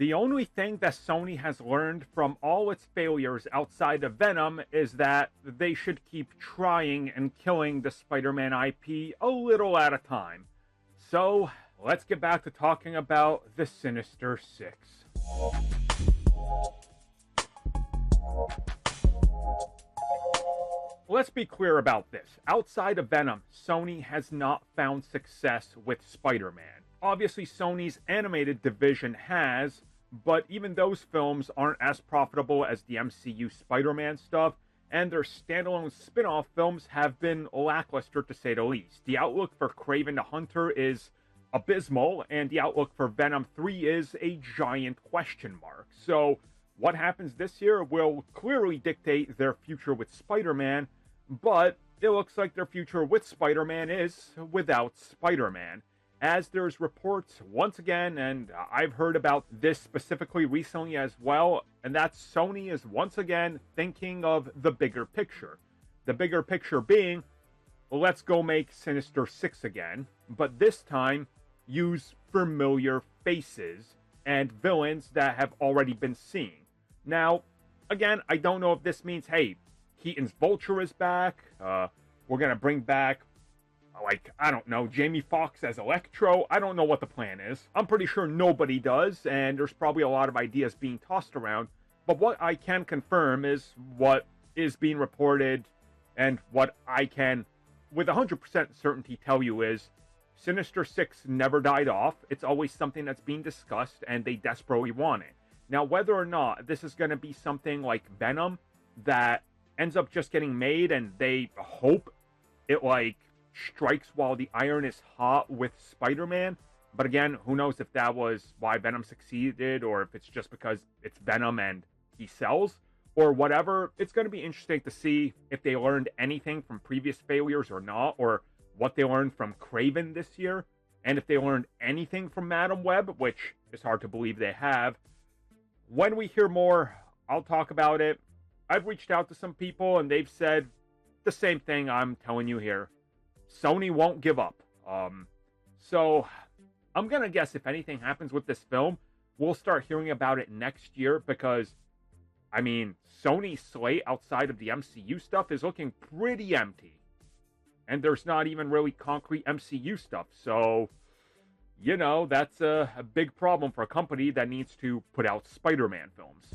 The only thing that Sony has learned from all its failures outside of Venom is that they should keep trying and killing the Spider-Man IP a little at a time. So, let's get back to talking about the Sinister Six. Let's be clear about this. Outside of Venom, Sony has not found success with Spider-Man. Obviously, Sony's animated division has, but even those films aren't as profitable as the MCU Spider-Man stuff, and their standalone spin-off films have been lackluster to say the least. The outlook for Kraven the Hunter is abysmal, and the outlook for Venom 3 is a giant question mark. So, what happens this year will clearly dictate their future with Spider-Man, but it looks like their future with Spider-Man is without Spider-Man. As there's reports, once again, and I've heard about this specifically recently as well, and that Sony is once again thinking of the bigger picture. The bigger picture being, let's go make Sinister Six again, but this time use familiar faces and villains that have already been seen. Now, again, I don't know if this means, hey, Keaton's Vulture is back, we're gonna bring back, I don't know, Jamie Foxx as Electro. I don't know what the plan is. I'm pretty sure nobody does, and there's probably a lot of ideas being tossed around, but what I can confirm is what is being reported, and what I can, with 100% certainty, tell you is, Sinister Six never died off. It's always something that's being discussed, and they desperately want it. Now, whether or not this is going to be something like Venom that ends up just getting made and they hope it, strikes while the iron is hot with Spider-Man. But again, who knows if that was why Venom succeeded, or if it's just because it's Venom and he sells, or whatever. It's going to be interesting to see if they learned anything from previous failures or not, or what they learned from Kraven this year, and if they learned anything from Madam Web, which is hard to believe they have. When we hear more, I'll talk about it. I've reached out to some people, and they've said the same thing I'm telling you here. Sony won't give up. So, I'm going to guess if anything happens with this film, we'll start hearing about it next year, because, Sony's slate outside of the MCU stuff is looking pretty empty. And there's not even really concrete MCU stuff, so, that's a big problem for a company that needs to put out Spider-Man films.